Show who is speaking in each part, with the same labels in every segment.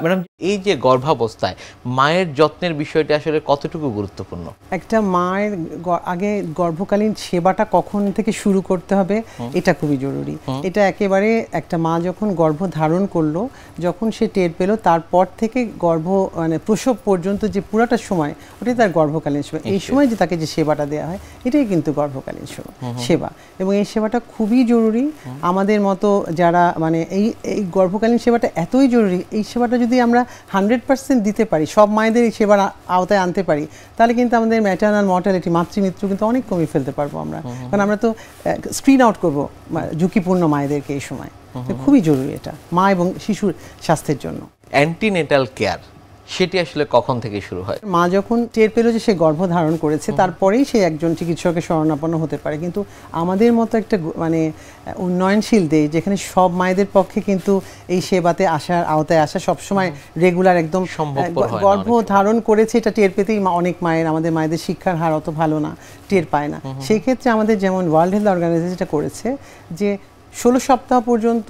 Speaker 1: Madam, এই যে গর্ভাবস্থায় মায়ের যত্নের বিষয়টি আসলে কতটুকু গুরুত্বপূর্ণ?
Speaker 2: একটা মায়ের আগে গর্ভকালীন সেবাটা কখন থেকে শুরু করতে হবে এটা খুবই জরুরি। এটা একেবারে একটা মা যখন গর্ভ ধারণ করলো, যখন সে টের পেলো, তারপর থেকে মানে প্রসব পর্যন্ত যে পুরাটা সময়, ওটাই তার গর্ভকালীন সেবা। এই সময় যে তাকে যে সেবাটা দেওয়া হয়, এটাই কিন্তু গর্ভকালীন সেবা, এবং এই সেবাটা খুবই জরুরি। আমাদের মতো যারা মানে এই গর্ভকালীন সেবাটা এতই জরুরি, এই সেবাটা যদি আমরা 100% দিতে পারি, সব মায়েদের এই সেবার আওতায় আনতে পারি, তাহলে কিন্তু আমাদের ম্যাটারনাল মর্টালিটি, মাতৃমৃত্যু কিন্তু অনেক কমিয়ে ফেলতে পারবো আমরা। কারণ আমরা তো স্ক্রিন আউট করবো ঝুঁকিপূর্ণ মায়েদেরকে এই সময়। খুবই জরুরি এটা মা এবং শিশুর স্বাস্থ্যের জন্য।
Speaker 1: অ্যান্টিনেটাল কেয়ার সেটি আসলে কখন থেকে শুরু হয়?
Speaker 2: মা যখন টের পেলো যে সে গর্ভ ধারণ করেছে, তারপরেই সে একজন চিকিৎসকের শরণাপন্ন হতে পারে। কিন্তু আমাদের মতো একটা মানে উন্নয়নশীল দেশ, যেখানে সব মায়েদের পক্ষে কিন্তু এই সেবাতে আসার আওতায় আসা সবসময় রেগুলার একদম গর্ভ ধারণ করেছে এটা টের পেতেই অনেক মায়ের, আমাদের মায়েদের শিক্ষার হার অত ভালো না, টের পায় না। সেই ক্ষেত্রে আমাদের যেমন ওয়ার্ল্ড হেলথ অর্গানাইজেশন যেটা করেছে যে 16 সপ্তাহ পর্যন্ত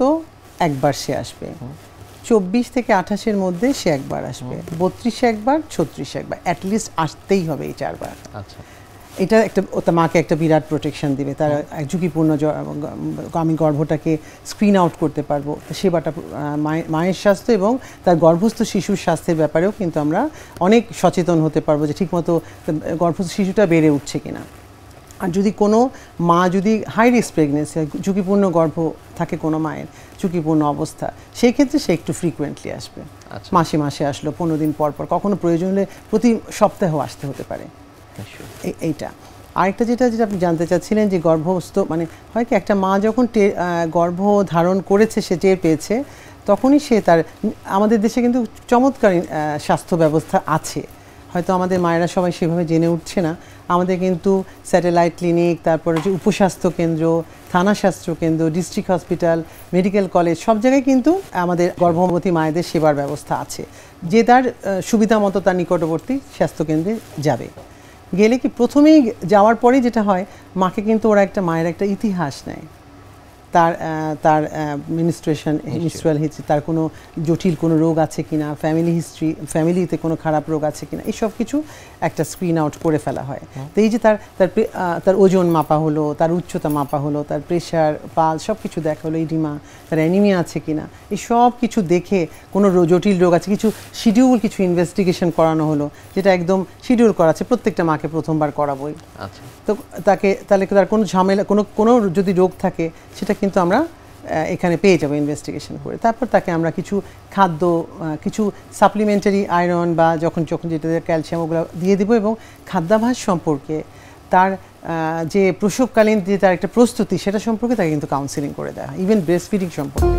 Speaker 2: একবার সে আসবে, 24 থেকে 28-এর মধ্যে সে একবার আসবে, 32-এ একবার, 36-এ একবার, অ্যাটলিস্ট আসতেই হবে এই 4 বার।
Speaker 1: আচ্ছা,
Speaker 2: এটা একটা মাকে একটা বিরাট প্রোটেকশন দিবে। তার ঝুঁকিপূর্ণ আমি গর্ভটাকে স্ক্রিন আউট করতে পারবো। সেবাটা মায়ের স্বাস্থ্য এবং তার গর্ভস্থ শিশুর স্বাস্থ্যের ব্যাপারেও কিন্তু আমরা অনেক সচেতন হতে পারবো যে ঠিকমতো গর্ভস্থ শিশুটা বেড়ে উঠছে কিনা। আর যদি কোনো মা যদি হাই রিস্ক প্রেগনেন্সি, ঝুঁকিপূর্ণ গর্ভ থাকে কোনো মায়ের, ঝুঁকিপূর্ণ অবস্থা, সেই ক্ষেত্রে সে একটু ফ্রিকুয়েন্টলি আসবে। মাসে মাসে আসলো, 15 দিন পর পর, কখনো প্রয়োজন হলে প্রতি সপ্তাহেও আসতে হতে পারে। এইটা আরেকটা যেটা আপনি জানতে চাচ্ছিলেন যে গর্ভস্থ মানে হয় কি, একটা মা যখন গর্ভ ধারণ করেছে, সে টের পেয়েছে, তখনই সে তার, আমাদের দেশে কিন্তু চমৎকার স্বাস্থ্য ব্যবস্থা আছে, হয়তো আমাদের মায়েরা সবাই সেভাবে জেনে উঠছে না। আমাদের কিন্তু স্যাটেলাইট ক্লিনিক, তারপরে যে উপস্বাস্থ্য কেন্দ্র, থানা স্বাস্থ্য কেন্দ্র, ডিস্ট্রিক্ট হসপিটাল, মেডিকেল কলেজ, সব জায়গায় কিন্তু আমাদের গর্ভবতী মায়েদের সেবার ব্যবস্থা আছে। যে তার সুবিধা মতো তার নিকটবর্তী স্বাস্থ্যকেন্দ্রে যাবে। গেলে কি প্রথমেই যাওয়ার পরেই যেটা হয়, মাকে কিন্তু ওরা মায়ের একটা ইতিহাস নেয়, তার মিনিস্ট্রেশন হিস্ট্রি, তার কোনো জটিল কোনো রোগ আছে কিনা, ফ্যামিলি হিস্ট্রি, ফ্যামিলিতে কোনো খারাপ রোগ আছে কিনা, এইসব কিছু একটা স্ক্রিন আউট করে ফেলা হয়। তো এই যে তার ওজন মাপা হলো, তার উচ্চতা মাপা হলো, তার প্রেশার, পালস সব কিছু দেখা হলো, ইডিমা, তার অ্যানিমিয়া আছে কিনা, এই সব কিছু দেখে কোনো জটিল রোগ আছে কিছু শিডিউল, কিছু ইনভেস্টিগেশন করানো হলো, যেটা একদম শিডিউল করা আছে, প্রত্যেকটা মাকে প্রথমবার করাবোই। তো তাহলে তার কোনো ঝামেলা, কোনো যদি রোগ থাকে, সেটা কিন্তু আমরা এখানে পেয়ে যাবো ইনভেস্টিগেশন করে। তারপর তাকে আমরা কিছু খাদ্য, কিছু সাপ্লিমেন্টারি আয়রন বা যখন যেটা ক্যালসিয়াম, ওগুলো দিয়ে দেবো, এবং খাদ্যাভ্যাস সম্পর্কে, তার যে প্রসবকালীন যে তার একটা প্রস্তুতি, সেটা সম্পর্কে তাকে কিন্তু কাউন্সিলিং করে দেওয়া হয়, ইভেন ব্রেস্ট ফিডিং সম্পর্কে।